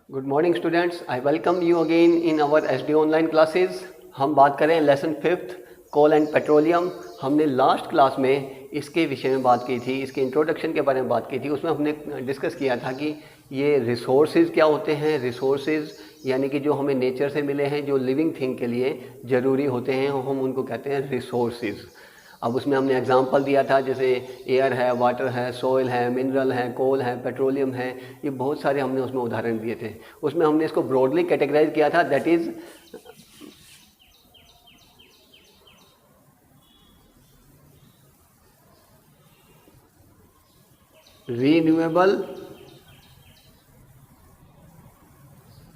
Good morning students, I welcome you again in our SD online classes. हम बात करें lesson 5th coal and petroleum. हमने last class में इसके विषय में बात की थी, इसके इंट्रोडक्शन के बारे में बात की थी। उसमें हमने डिस्कस किया था कि ये रिसोर्सेज क्या होते हैं। रिसोर्सेज यानी कि जो हमें नेचर से मिले हैं, जो लिविंग थिंग के लिए ज़रूरी होते हैं, हम उनको कहते हैं रिसोर्सेज। अब उसमें हमने एग्जांपल दिया था, जैसे एयर है, वाटर है, सॉइल है, मिनरल है, कोल है, पेट्रोलियम है। ये बहुत सारे हमने उसमें उदाहरण दिए थे। उसमें हमने इसको ब्रॉडली कैटेगराइज किया था, that is renewable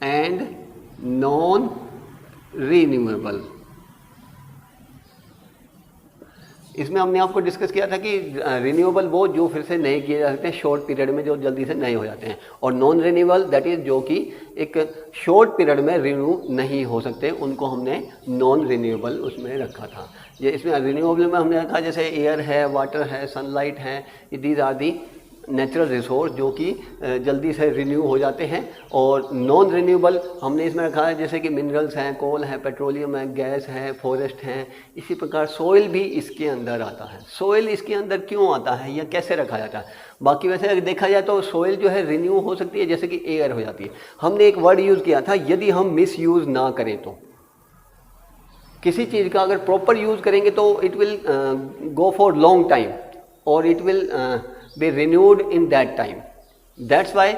and non renewable. इसमें हमने आपको डिस्कस किया था कि रिन्यूएबल वो जो फिर से नए किए जा सकते हैं शॉर्ट पीरियड में, जो जल्दी से नए हो जाते हैं, और नॉन रिन्यूएबल दैट इज़ जो कि एक शॉर्ट पीरियड में रिन्यू नहीं हो सकते, उनको हमने नॉन रिन्यूएबल उसमें रखा था। ये इसमें रिन्यूएबल में हमने रखा जैसे एयर है, वाटर है, सनलाइट है, these are the natural resource जो कि जल्दी से रिन्यू हो जाते हैं। और नॉन रिन्यूएबल हमने इसमें रखा है जैसे कि मिनरल्स हैं, कोल है, पेट्रोलियम है, गैस है, फॉरेस्ट हैं। इसी प्रकार सॉइल भी इसके अंदर आता है। सॉइल इसके अंदर क्यों आता है या कैसे रखा जाता है? बाकी वैसे अगर देखा जाए तो सॉइल जो है रिन्यू हो सकती है जैसे कि एयर हो जाती है। हमने एक वर्ड यूज़ किया था, यदि हम मिस यूज़ ना करें तो। किसी चीज़ का अगर प्रॉपर यूज़ करेंगे तो it will go for long time और it will be renewed in that time, that's why.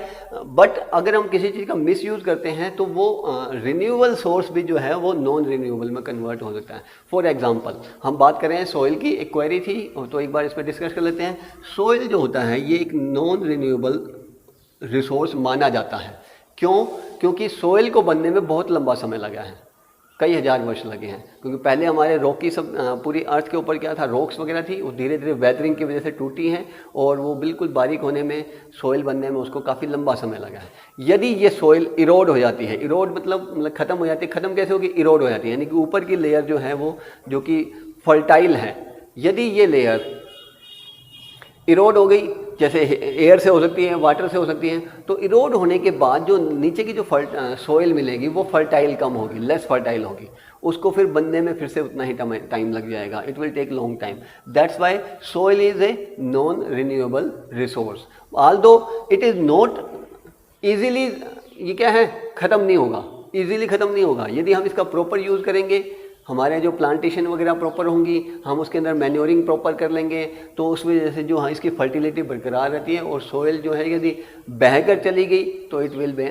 But अगर हम किसी चीज़ का मिस यूज़ करते हैं तो वो रिन्यूएबल सोर्स भी जो है वो नॉन रिन्यूएबल में कन्वर्ट हो सकता है। फॉर एग्जांपल हम बात करें सॉइल की, एक क्वेरी थी तो एक बार इस पर डिस्कस कर लेते हैं। सॉइल जो होता है ये एक नॉन रिन्यूएबल रिसोर्स माना जाता है। क्यों? क्योंकि सॉइल को बनने में बहुत लंबा समय लगा है, कई हज़ार वर्ष लगे हैं। क्योंकि पहले हमारे रॉक की सब पूरी अर्थ के ऊपर क्या था, रॉक्स वगैरह थी, वो धीरे धीरे वेदरिंग की वजह से टूटी हैं और वो बिल्कुल बारीक होने में, सॉइल बनने में उसको काफ़ी लंबा समय लगा है। यदि ये सॉइल इरोड हो जाती है, इरोड मतलब ख़त्म हो जाती है, ख़त्म कैसे होगी? इरोड हो जाती है, यानी कि ऊपर की लेयर जो है वो जो कि फर्टाइल है, यदि ये लेयर इरोड हो गई, जैसे एयर से हो सकती है, वाटर से हो सकती है, तो इरोड होने के बाद जो नीचे की जो सॉइल मिलेगी वो फर्टाइल कम होगी, लेस फर्टाइल होगी। उसको फिर बनने में फिर से उतना ही टाइम लग जाएगा, it will take long time. That's why soil is a non renewable resource. Although it is not easily, ये क्या है, ख़त्म नहीं होगा, ईजीली ख़त्म नहीं होगा। यदि हम इसका प्रॉपर यूज़ करेंगे, हमारे जो प्लांटेशन वगैरह प्रॉपर होंगी, हम उसके अंदर मैन्योरिंग प्रॉपर कर लेंगे, तो उस वजह से जो इसकी फर्टिलिटी बरकरार रहती है। और सोइल जो है यदि बहकर चली गई तो इट विल बे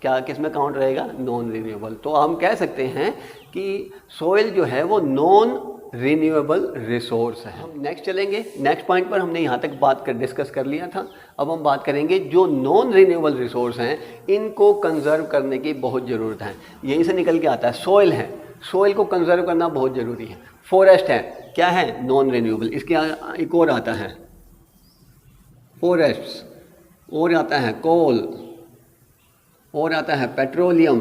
क्या, किस में काउंट रहेगा? Non renewable. तो हम कह सकते हैं कि सोइल जो है वो नॉन रिन्यूएबल रिसोर्स है। हम नेक्स्ट चलेंगे, नेक्स्ट पॉइंट पर हमने यहाँ तक बात कर डिस्कस कर लिया था। अब हम बात करेंगे जो नॉन रिन्यूएबल रिसोर्स हैं, इनको कंजर्व करने की बहुत ज़रूरत है। यहीं से निकल के आता है। सॉइल है, सॉइल को कंजर्व करना बहुत ज़रूरी है। फॉरेस्ट है, क्या है? Non renewable. इसके एक और आता है फॉरेस्ट, और आता है कोल, और आता है पेट्रोलियम,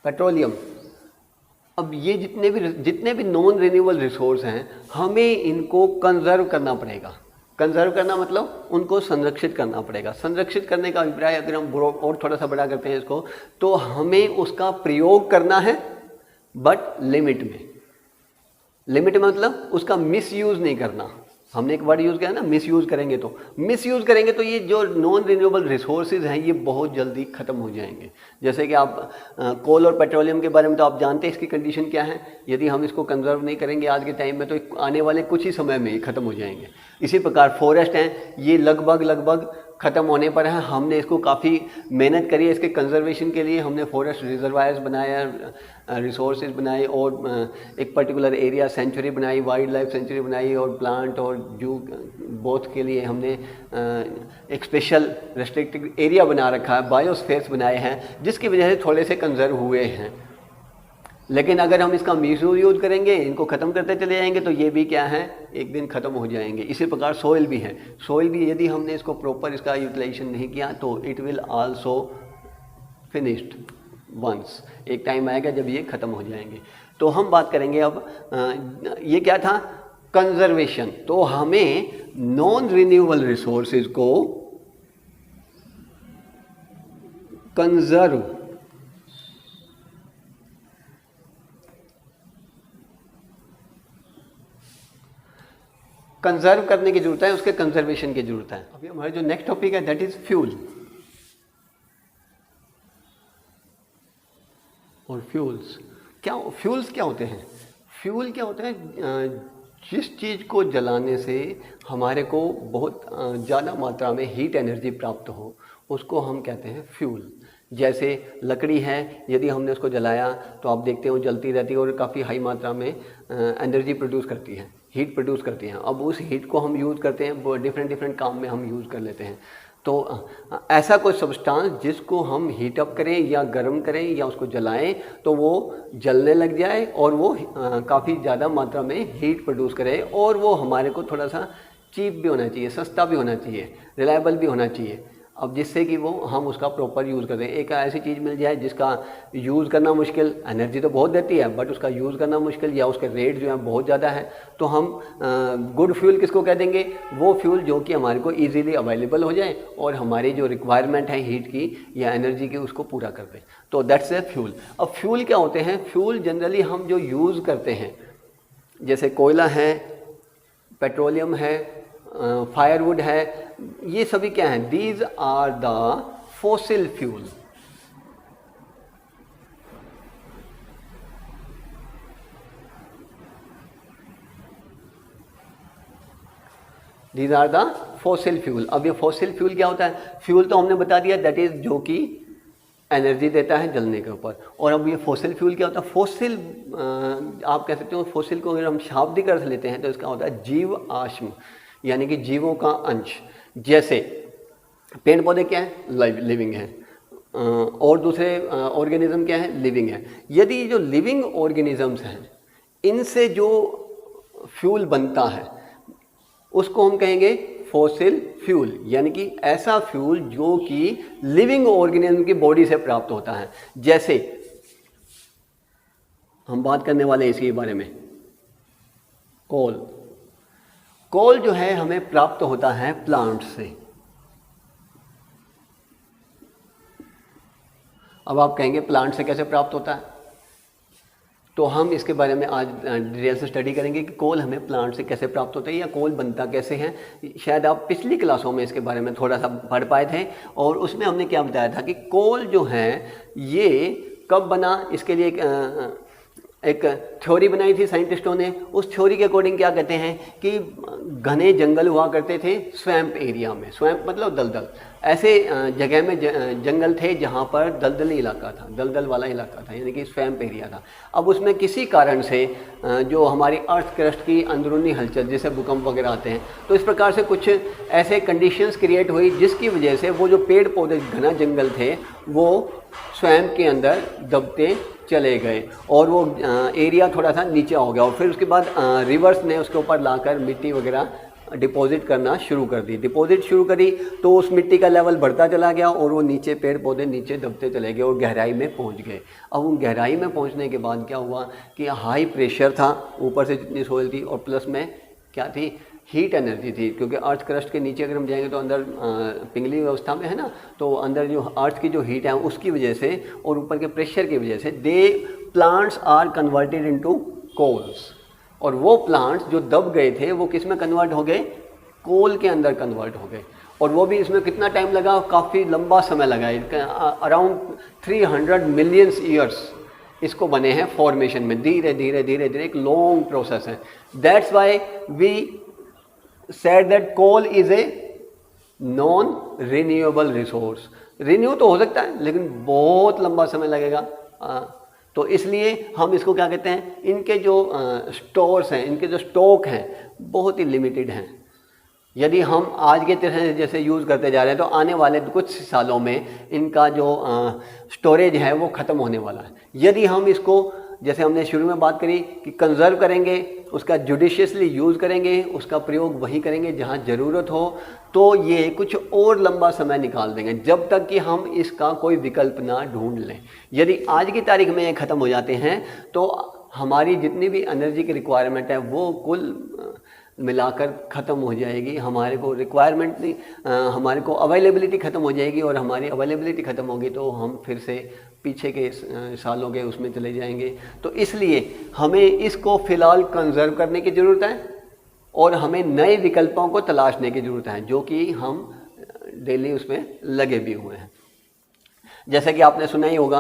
पेट्रोलियम। अब ये जितने भी नॉन रिन्यूएबल रिसोर्स हैं, हमें इनको कंजर्व करना पड़ेगा। कंजर्व करना मतलब उनको संरक्षित करना पड़ेगा। संरक्षित करने का अभिप्राय अगर हम और थोड़ा सा बड़ा करते हैं इसको, तो हमें उसका प्रयोग करना है बट लिमिट में। लिमिट में मतलब उसका मिसयूज़ नहीं करना। हमने एक वर्ड यूज़ किया है ना, मिसयूज़ करेंगे तो ये जो नॉन रिन्यूएबल रिसोर्सेज हैं ये बहुत जल्दी ख़त्म हो जाएंगे। जैसे कि आप कोल और पेट्रोलियम के बारे में तो आप जानते हैं इसकी कंडीशन क्या है। यदि हम इसको कंजर्व नहीं करेंगे आज के टाइम में तो आने वाले कुछ ही समय में ही ख़त्म हो जाएंगे। इसी प्रकार फॉरेस्ट हैं, ये लगभग ख़त्म होने पर है। हमने इसको काफ़ी मेहनत करी है इसके कंजर्वेशन के लिए। हमने फॉरेस्ट रिजर्वायर्स बनाया, रिसोर्सेज बनाए, और एक पर्टिकुलर एरिया सेंचुरी बनाई, वाइल्ड लाइफ सेंचुरी बनाई, और प्लांट और जू बोथ के लिए हमने एक स्पेशल रेस्ट्रिक्टेड एरिया बना रखा है, बायोस्फीयर्स बनाए हैं, जिसकी वजह से थोड़े से कंजर्व हुए हैं। लेकिन अगर हम इसका मिसयूज करेंगे, इनको ख़त्म करते चले जाएंगे, तो ये भी क्या है, एक दिन ख़त्म हो जाएंगे। इसी प्रकार सॉइल भी है। सॉइल भी यदि हमने इसको प्रॉपर इसका यूटिलाइजेशन नहीं किया तो it will also finished once. एक टाइम आएगा जब ये ख़त्म हो जाएंगे। तो हम बात करेंगे अब, ये क्या था, कंजर्वेशन, तो हमें नॉन रिन्यूएबल रिसोर्सेज को कंजर्व करने की जरूरत है, उसके कंजर्वेशन की जरूरत है। अभी हमारा जो नेक्स्ट टॉपिक है दैट इज फ्यूल। और फ्यूल्स क्या होते हैं? फ्यूल क्या होता है? जिस चीज़ को जलाने से हमारे को बहुत ज़्यादा मात्रा में हीट एनर्जी प्राप्त हो, उसको हम कहते हैं फ्यूल। जैसे लकड़ी है, यदि हमने उसको जलाया तो आप देखते हो जलती रहती है और काफ़ी हाई मात्रा में एनर्जी प्रोड्यूस करती है, हीट प्रोड्यूस करती हैं। अब उस हीट को हम यूज़ करते हैं, डिफरेंट काम में हम यूज़ कर लेते हैं। तो ऐसा कोई सब्सटेंस जिसको हम हीट अप करें या गर्म करें या उसको जलाएं तो वो जलने लग जाए और वो काफ़ी ज़्यादा मात्रा में हीट प्रोड्यूस करे, और वो हमारे को थोड़ा सा चीप भी होना चाहिए, सस्ता भी होना चाहिए, रिलायबल भी होना चाहिए। अब जिससे कि वो हम उसका प्रॉपर यूज़ करें। एक ऐसी चीज़ मिल जाए जिसका यूज़ करना मुश्किल, एनर्जी तो बहुत देती है बट उसका यूज़ करना मुश्किल, या उसके रेट जो है बहुत ज़्यादा है, तो हम गुड फ्यूल किसको कह देंगे? वो फ्यूल जो कि हमारे को ईजीली अवेलेबल हो जाए और हमारी जो रिक्वायरमेंट है हीट की या एनर्जी की उसको पूरा कर दे, तो दैट्स ए फ्यूल। अब फ्यूल क्या होते हैं? फ्यूल जनरली हम जो यूज़ करते हैं, जैसे कोयला है, पेट्रोलियम है, फायरवुड है, ये सभी क्या हैं? These are the fossil fuel. These are the fossil fuel. अब ये फॉसिल फ्यूल क्या होता है? फ्यूल तो हमने बता दिया, दैट इज जो कि एनर्जी देता है जलने के ऊपर। और अब ये फॉसिल फ्यूल क्या होता है? फॉसिल आप कह सकते हो, फॉसिल को अगर हम शाब्दिक अर्थ लेते हैं तो इसका होता है जीव आश्म, यानी कि जीवों का अंश। जैसे पेड़ पौधे क्या है? लिविंग है, और दूसरे ऑर्गेनिज्म क्या है? लिविंग है। यदि जो लिविंग ऑर्गेनिजम्स हैं इनसे जो फ्यूल बनता है उसको हम कहेंगे फॉसिल फ्यूल, यानी कि ऐसा फ्यूल जो कि लिविंग ऑर्गेनिज्म की बॉडी से प्राप्त होता है। जैसे हम बात करने वाले इसके बारे में, कोल जो है हमें प्राप्त होता है प्लांट से। अब आप कहेंगे प्लांट से कैसे प्राप्त होता है? तो हम इसके बारे में आज डिटेल से स्टडी करेंगे कि कोल हमें प्लांट से कैसे प्राप्त होता है या कोल बनता कैसे है। शायद आप पिछली क्लासों में इसके बारे में थोड़ा सा पढ़ पाए थे, और उसमें हमने क्या बताया था कि कोल जो है ये कब बना, इसके लिए एक थ्योरी बनाई थी साइंटिस्टों ने। उस थ्योरी के अकॉर्डिंग क्या कहते हैं कि घने जंगल हुआ करते थे स्वैम्प एरिया में। स्वैम्प मतलब दलदल, ऐसे जगह में जंगल थे जहाँ पर दलदली इलाका था, दलदल वाला इलाका था, यानी कि स्वैम्प एरिया था। अब उसमें किसी कारण से जो हमारी अर्थ क्रस्ट की अंदरूनी हलचल, जैसे भूकंप वगैरह आते हैं, तो इस प्रकार से कुछ ऐसे कंडीशंस क्रिएट हुई जिसकी वजह से वो जो पेड़ पौधे घना जंगल थे वो स्वैम्प के अंदर दबते चले गए और वो एरिया थोड़ा सा नीचे हो गया। और फिर उसके बाद रिवर्स ने उसके ऊपर लाकर मिट्टी वगैरह डिपॉजिट करना शुरू कर दी। डिपॉजिट शुरू करी तो उस मिट्टी का लेवल बढ़ता चला गया और वो नीचे पेड़ पौधे नीचे दबते चले गए और गहराई में पहुंच गए। अब उन गहराई में पहुंचने के बाद क्या हुआ कि हाई प्रेशर था ऊपर से जितनी सोइल थी, और प्लस में क्या थी? हीट एनर्जी थी, क्योंकि अर्थ क्रस्ट के नीचे अगर हम जाएंगे तो अंदर पिंगली व्यवस्था में है ना, तो अंदर जो अर्थ की जो हीट है उसकी वजह से और ऊपर के प्रेशर की वजह से plants are converted into coals, और वो प्लांट्स जो दब गए थे वो किस में कन्वर्ट हो गए? कोल के अंदर कन्वर्ट हो गए। और वो भी इसमें कितना टाइम लगा? काफ़ी लंबा समय लगा, अराउंड 300 मिलियन ईयर्स इसको बने हैं फॉर्मेशन में। धीरे धीरे धीरे धीरे एक लॉन्ग प्रोसेस है। That's why we said that coal is a non renewable resource। Renew तो हो सकता है लेकिन बहुत लंबा समय लगेगा, तो इसलिए हम इसको क्या कहते हैं? इनके जो स्टोर्स हैं, इनके जो स्टॉक हैं बहुत ही लिमिटेड हैं। यदि हम आज के तरह जैसे यूज़ करते जा रहे हैं तो आने वाले कुछ सालों में इनका जो स्टोरेज है वो ख़त्म होने वाला है। यदि हम इसको, जैसे हमने शुरू में बात करी कि कंजर्व करेंगे, उसका जुडिशियसली यूज़ करेंगे, उसका प्रयोग वहीं करेंगे जहाँ ज़रूरत हो, तो ये कुछ और लंबा समय निकाल देंगे जब तक कि हम इसका कोई विकल्प ना ढूंढ लें। यदि आज की तारीख में ये ख़त्म हो जाते हैं तो हमारी जितनी भी एनर्जी की रिक्वायरमेंट है वो कुल मिलाकर ख़त्म हो जाएगी, हमारे को रिक्वायरमेंट नहीं, हमारे को अवेलेबिलिटी ख़त्म हो जाएगी, और हमारी अवेलेबिलिटी ख़त्म होगी तो हम फिर से पीछे के सालों के उसमें चले जाएंगे। तो इसलिए हमें इसको फ़िलहाल कंजर्व करने की ज़रूरत है और हमें नए विकल्पों को तलाशने की ज़रूरत है, जो कि हम डेली उसमें लगे भी हुए हैं। जैसे कि आपने सुना ही होगा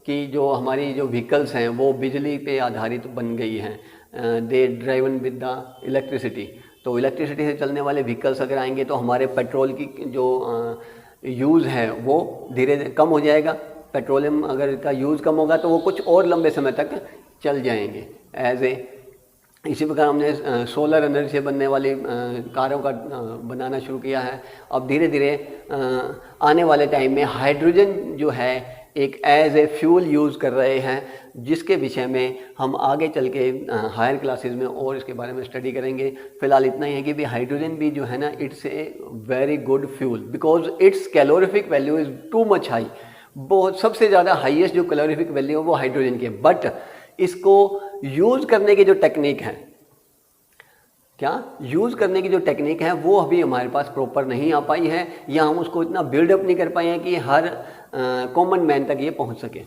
कि जो हमारी जो व्हीकल्स हैं वो बिजली पे आधारित बन गई हैं, दे ड्राइवन विद द इलेक्ट्रिसिटी। तो इलेक्ट्रिसिटी से चलने वाले व्हीकल्स अगर आएंगे तो हमारे पेट्रोल की जो यूज़ है वो धीरे धीरे कम हो जाएगा। पेट्रोलियम अगर का यूज़ कम होगा तो वो कुछ और लंबे समय तक चल जाएंगे एज ए। इसी प्रकार हमने सोलर एनर्जी से बनने वाली कारों का बनाना शुरू किया है। अब धीरे धीरे आने वाले टाइम में हाइड्रोजन जो है एक एज ए फ्यूल यूज़ कर रहे हैं, जिसके विषय में हम आगे चल के हायर क्लासेस में और इसके बारे में स्टडी करेंगे। फिलहाल इतना ही है कि भी हाइड्रोजन भी जो है ना, it's a very good fuel because it's calorific value is too much high. बहुत सबसे ज़्यादा हाईएस्ट जो कैलोरीफिक वैल्यू है वो हाइड्रोजन की है, बट इसको यूज़ करने की जो टेक्निक है, क्या यूज़ करने की जो टेक्निक है वो अभी हमारे पास प्रॉपर नहीं आ पाई है, या हम उसको इतना बिल्डअप नहीं कर पाए हैं कि हर कॉमन मैन तक ये पहुंच सके।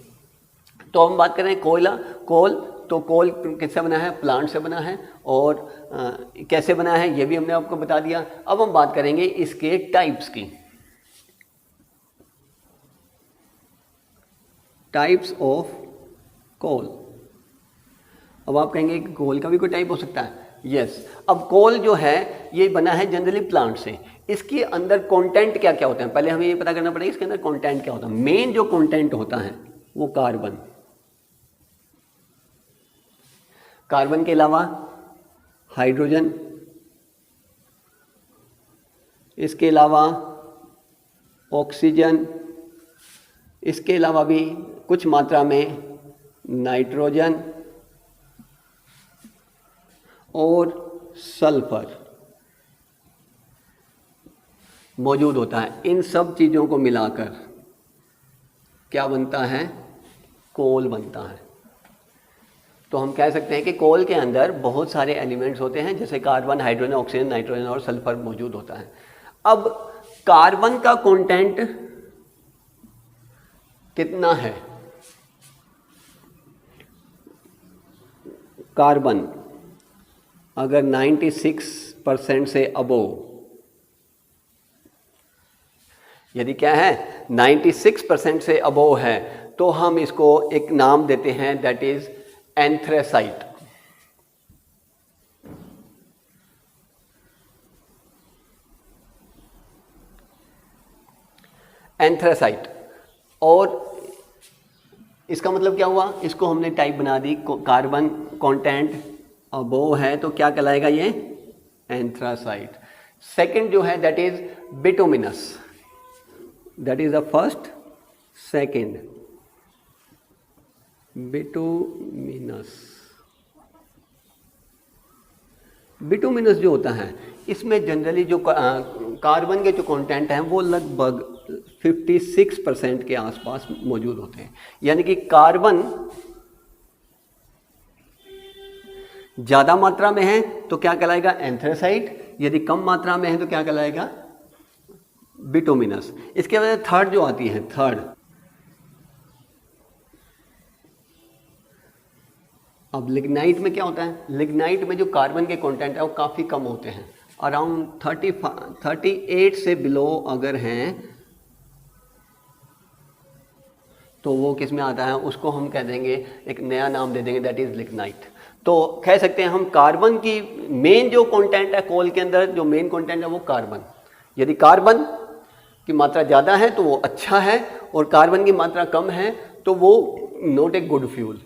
तो हम बात करें कोयला, कोल, तो कोल किससे बना है? प्लांट से बना है, और कैसे बना है ये भी हमने आपको बता दिया। अब हम बात करेंगे इसके टाइप्स की, टाइप्स ऑफ कोल। अब आप कहेंगे कि कोल का भी कोई टाइप हो सकता है? यस। अब कोल जो है ये बना है जनरली प्लांट से। इसके अंदर कंटेंट क्या क्या होते हैं, पहले हमें ये पता करना पड़ेगा इसके अंदर कंटेंट क्या होता है। मेन जो कंटेंट होता है वो कार्बन, कार्बन के अलावा हाइड्रोजन, इसके अलावा ऑक्सीजन, इसके अलावा भी कुछ मात्रा में नाइट्रोजन और सल्फर मौजूद होता है। इन सब चीज़ों को मिलाकर क्या बनता है? कोल बनता है। तो हम कह सकते हैं कि कोल के अंदर बहुत सारे एलिमेंट्स होते हैं, जैसे कार्बन, हाइड्रोजन, ऑक्सीजन, नाइट्रोजन और सल्फर मौजूद होता है। अब कार्बन का कंटेंट कितना है? कार्बन अगर 96% से अबोव, यदि क्या है 96% से अबोव है, तो हम इसको एक नाम देते हैं, दैट इज एंथ्रेसाइट। एंथ्रेसाइट। और इसका मतलब क्या हुआ? इसको हमने टाइप बना दी, कार्बन कंटेंट अबोव है तो क्या कहलाएगा ये? एंथ्रासाइट। सेकंड जो है that is bituminous, that is the first. Second bituminous. Bituminous जो होता है इसमें जनरली जो कार्बन के जो कंटेंट हैं वो लगभग 56% के आसपास मौजूद होते हैं। यानी कि कार्बन ज़्यादा मात्रा में है तो क्या कहलाएगा? एंथ्रेसाइट। यदि कम मात्रा में है तो क्या कहलाएगा? बिटुमिनस। इसके बाद थर्ड जो आती है, थर्ड। अब लिग्नाइट में क्या होता है? लिग्नाइट में जो कार्बन के कंटेंट है वो काफ़ी कम होते हैं, अराउंड 38 से बिलो अगर हैं तो वो किस में आता है? उसको हम कह देंगे, एक नया नाम दे देंगे, दैट इज लिग्नाइट। तो कह सकते हैं हम कार्बन की मेन जो कंटेंट है कोल के अंदर, जो मेन कंटेंट है वो कार्बन। यदि कार्बन की मात्रा ज़्यादा है तो वो अच्छा है, और कार्बन की मात्रा कम है तो वो नॉट ए गुड फ्यूल।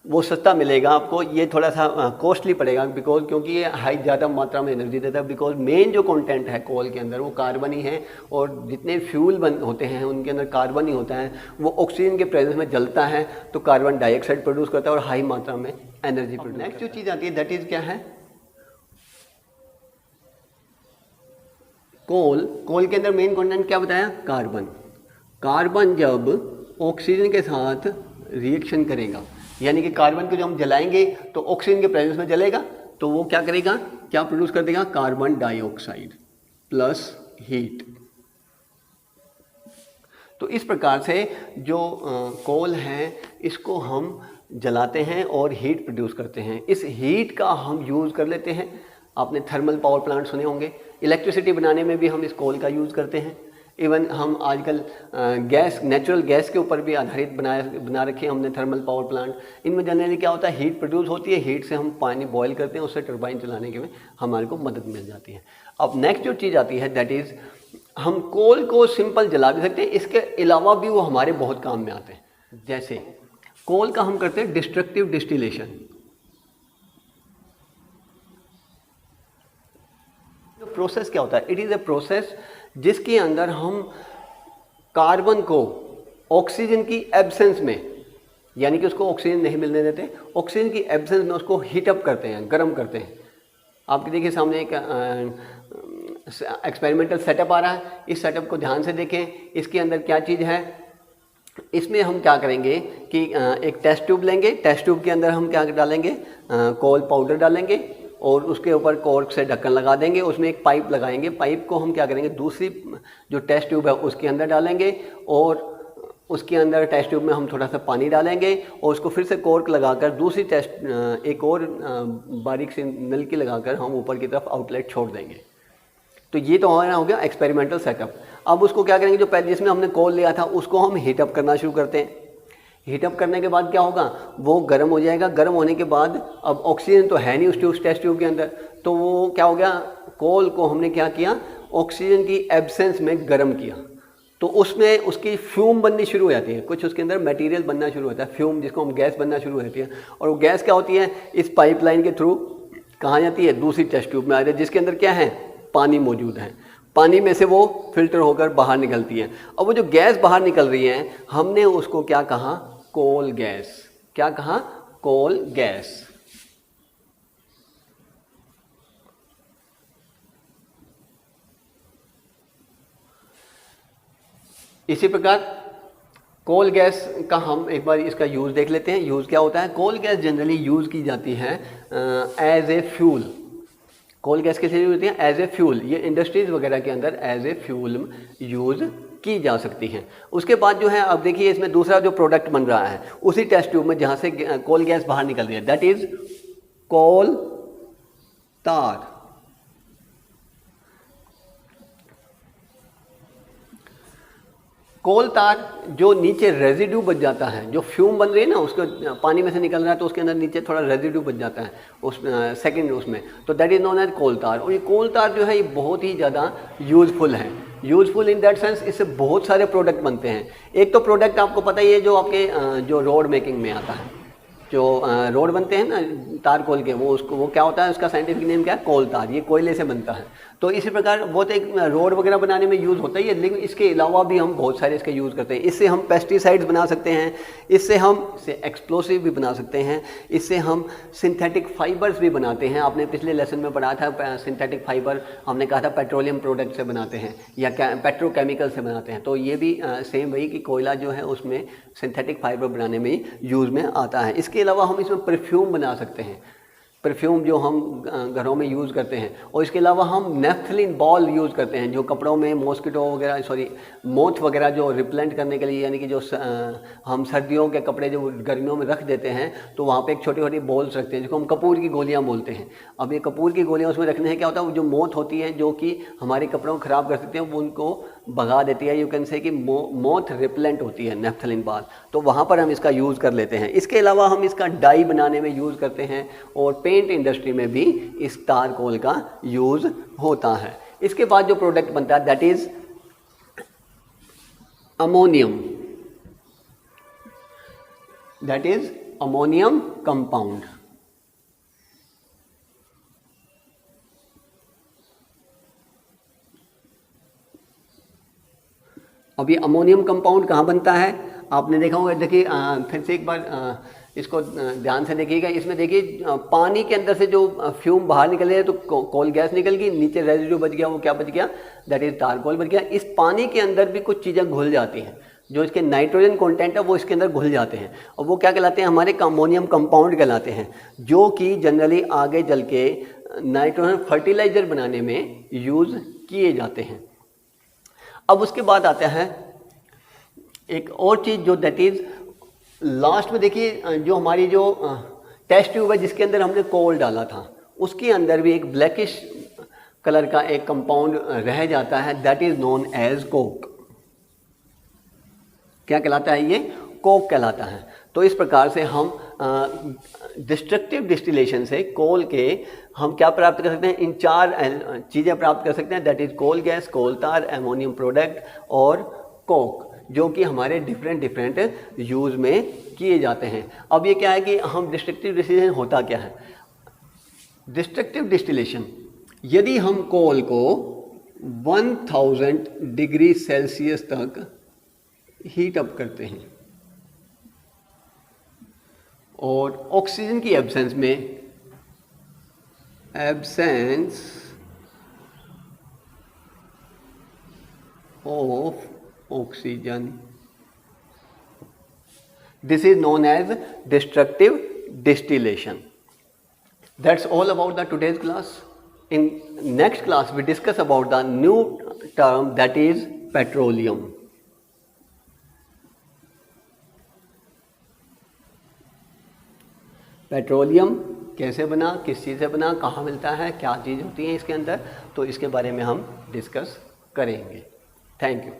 वो सस्ता मिलेगा आपको, ये थोड़ा सा कॉस्टली पड़ेगा बिकॉज, क्योंकि ये हाई ज़्यादा मात्रा में एनर्जी देता है। बिकॉज मेन जो कंटेंट है कोल के अंदर वो कार्बन ही है, और जितने फ्यूल होते हैं उनके अंदर कार्बन ही होता है। वो ऑक्सीजन के प्रेजेंस में जलता है तो कार्बन डाइऑक्साइड प्रोड्यूस करता है और हाई मात्रा में एनर्जी प्रोड्यूस। नेक्स्ट जो चीज़ आती है दैट इज क्या है? कोल। कोल के अंदर मेन कंटेंट क्या बताया? कार्बन। कार्बन जब ऑक्सीजन के साथ रिएक्शन करेगा, यानी कि कार्बन को जब हम जलाएंगे तो ऑक्सीजन के प्रेजेंस में जलेगा, तो वो क्या करेगा? क्या प्रोड्यूस कर देगा, कार्बन डाइऑक्साइड प्लस हीट। तो इस प्रकार से जो कोल है इसको हम जलाते हैं और हीट प्रोड्यूस करते हैं। इस हीट का हम यूज़ कर लेते हैं, आपने थर्मल पावर प्लांट सुने होंगे, इलेक्ट्रिसिटी बनाने में भी हम इस कोल का यूज़ करते हैं। इवन हम आजकल गैस, नेचुरल गैस के ऊपर भी आधारित बना रखे हैं हमने थर्मल पावर प्लांट। इनमें जनरली क्या होता है, हीट प्रोड्यूस होती है, हीट से हम पानी बॉयल करते हैं, उससे टरबाइन चलाने के में हमारे को मदद मिल जाती है। अब नेक्स्ट जो चीज़ आती है दैट इज़ हम कोल को सिंपल जला भी सकते हैं, इसके अलावा भी वो हमारे बहुत काम में आते हैं। जैसे कोल का हम करते हैं डिस्ट्रक्टिव डिस्टिलेशन। जो प्रोसेस क्या होता है, इट इज़ ए प्रोसेस जिसके अंदर हम कार्बन को ऑक्सीजन की एब्सेंस में, यानी कि उसको ऑक्सीजन नहीं मिलने देते, ऑक्सीजन की एब्सेंस में उसको हीट अप करते हैं, गर्म करते हैं। आपके देखिए सामने एक एक्सपेरिमेंटल सेटअप आ रहा है, इस सेटअप को ध्यान से देखें। इसके अंदर क्या चीज़ है, इसमें हम क्या करेंगे कि एक टेस्ट ट्यूब लेंगे, टेस्ट ट्यूब के अंदर हम क्या डालेंगे, कोल पाउडर डालेंगे और उसके ऊपर कॉर्क से ढक्कन लगा देंगे, उसमें एक पाइप लगाएंगे। पाइप को हम क्या करेंगे, दूसरी जो टेस्ट ट्यूब है उसके अंदर डालेंगे और उसके अंदर टेस्ट ट्यूब में हम थोड़ा सा पानी डालेंगे और उसको फिर से कॉर्क लगाकर दूसरी एक और बारीक सी नलकी लगाकर हम ऊपर की तरफ आउटलेट छोड़ देंगे। तो ये तो हमारा हो गया एक्सपेरिमेंटल सेटअप। अब उसको क्या करेंगे, जो पहले जिसमें हमने कोल लिया था उसको हम हीटअप करना शुरू करते हैं। हीटअप करने के बाद क्या होगा, वो गर्म हो जाएगा। गर्म होने के बाद अब ऑक्सीजन तो है नहीं उस टेस्ट ट्यूब के अंदर, तो वो क्या हो गया, कोल को हमने क्या किया, ऑक्सीजन की एब्सेंस में गर्म किया। तो उसमें उसकी फ्यूम बननी शुरू हो जाती है, कुछ उसके अंदर मटेरियल बनना शुरू होता है, फ्यूम जिसको हम गैस बनना शुरू हो जाती है। और वो गैस क्या होती है, इस पाइपलाइन के थ्रू कहाँ जाती है, दूसरी टेस्ट ट्यूब में आ जाती है, जिसके अंदर क्या है, पानी मौजूद है। पानी में से वो फिल्टर होकर बाहर निकलती है। अब वो जो गैस बाहर निकल रही है, हमने उसको क्या कहा, कोल गैस। क्या कहा, कोल गैस। इसी प्रकार कोल गैस का हम एक बार इसका यूज़ देख लेते हैं। यूज़ क्या होता है, कोल गैस जनरली यूज़ की जाती है as a fuel. Coal gas किस लिए यूज होती है, एज ए फ्यूल। ये इंडस्ट्रीज़ वगैरह के अंदर एज ए फ्यूल यूज़ की जा सकती हैं। उसके बाद जो है, अब देखिए इसमें दूसरा जो प्रोडक्ट बन रहा है उसी टेस्ट ट्यूब में जहाँ से कोल गैस बाहर निकल रही है, दैट इज़ कोल तार। कोल तार जो नीचे रेजिड्यू बच जाता है, जो फ्यूम बन रही है ना, उसको पानी में से निकल रहा है तो उसके अंदर नीचे थोड़ा रेजिड्यू बच जाता है उस सेकंड उसमें, तो that is known as coal tar. और ये कोल तार जो है ये बहुत ही ज़्यादा यूज़फुल है। यूज़फुल इन दैट सेंस, इससे बहुत सारे प्रोडक्ट बनते हैं। एक तो प्रोडक्ट आपको पता ही है जो आपके जो रोड मेकिंग में आता है, जो रोड बनते हैं ना तार कोल के, वो क्या होता है, उसका साइंटिफिक नेम क्या है, कोल तार। ये कोयले से बनता है। तो इसी प्रकार बहुत एक रोड वगैरह बनाने में यूज़ होता ही है, लेकिन इसके अलावा भी हम बहुत सारे इसके यूज़ करते हैं। इससे हम पेस्टिसाइड्स बना सकते हैं, इससे एक्सप्लोसिव भी बना सकते हैं, इससे हम सिंथेटिक फाइबर्स भी बनाते हैं। आपने पिछले लेसन में पढ़ा था सिंथेटिक फाइबर, हमने कहा था पेट्रोलियम प्रोडक्ट से बनाते हैं या पेट्रोकेमिकल से बनाते हैं। तो ये भी सेम वही कि कोयला जो है उसमें सिंथेटिक फाइबर बनाने में यूज़ में आता है। इसके अलावा हम इसमें परफ्यूम बना सकते हैं, परफ्यूम जो हम घरों में यूज़ करते हैं। और इसके अलावा हम नेफ्थलीन बॉल यूज़ करते हैं, जो कपड़ों में मॉस्किटो वगैरह मोथ वगैरह जो रिपेलेंट करने के लिए, यानी कि जो हम सर्दियों के कपड़े जो गर्मियों में रख देते हैं तो वहाँ पे एक छोटी छोटी बॉल्स रखते हैं जिसको हम कपूर की गोलियाँ बोलते हैं। अब ये कपूर की गोलियाँ उसमें रखने से क्या होता है, वो जो मोथ होती है जो कि हमारे कपड़ों को ख़राब कर सकते हैं, वो उनको भगा देती है। यू कैन से कि मोथ रिपेलेंट होती है नेफ्थलीन बॉल, तो वहाँ पर हम इसका यूज़ कर लेते हैं। इसके अलावा हम इसका डाई बनाने में यूज़ करते हैं और पेंट इंडस्ट्री में भी इस तार कोल का यूज़ होता है। इसके बाद जो प्रोडक्ट बनता है that is ammonium, that is ammonium compound. अब ये अमोनियम कंपाउंड कहाँ बनता है, आपने देखा होगा। देखिए फिर से एक बार इसको ध्यान से देखिएगा। इसमें देखिए पानी के अंदर से जो फ्यूम बाहर निकल रहे हैं तो कोल गैस निकल गई, नीचे रेजिड्यू बच गया, वो क्या बच गया, दैट इज तारकोल बच गया। इस पानी के अंदर भी कुछ चीज़ें घुल जाती हैं। जो इसके नाइट्रोजन कंटेंट है वो इसके अंदर घुल जाते हैं और वो क्या कहलाते हैं, हमारे अमोनियम कंपाउंड कहलाते हैं, जो कि जनरली आगे चल के नाइट्रोजन फर्टिलाइजर बनाने में यूज़ किए जाते हैं। अब उसके बाद आता है एक और चीज़ जो दैट इज़ लास्ट में, देखिए जो हमारी जो टेस्ट ट्यूब है जिसके अंदर हमने कोल डाला था, उसके अंदर भी एक ब्लैकिश कलर का एक कंपाउंड रह जाता है, that is known as coke. क्या कहलाता है ये? कोक कहलाता है। तो इस प्रकार से हम डिस्ट्रक्टिव डिस्टिलेशन से कोल के हम क्या प्राप्त कर सकते हैं, इन 4 चीज़ें प्राप्त कर सकते हैं, दैट इज़ कोल गैस, कोल तार, एमोनियम प्रोडक्ट और कोक, जो कि हमारे डिफरेंट यूज़ में किए जाते हैं। अब ये क्या है कि हम डिस्ट्रक्टिव डिस्टिलेशन होता क्या है? डिस्ट्रक्टिव डिस्टिलेशन, यदि हम कोल को 1000 डिग्री सेल्सियस तक हीट अप करते हैं और ऑक्सीजन की एब्सेंस में, absence of oxygen, this is known as destructive distillation. That's all about the today's class. In next class we discuss about the new term, that is petroleum. Petroleum कैसे बना, किस चीज़ से बना, कहाँ मिलता है, क्या चीज़ होती है इसके अंदर, तो इसके बारे में हम डिस्कस करेंगे। Thank you.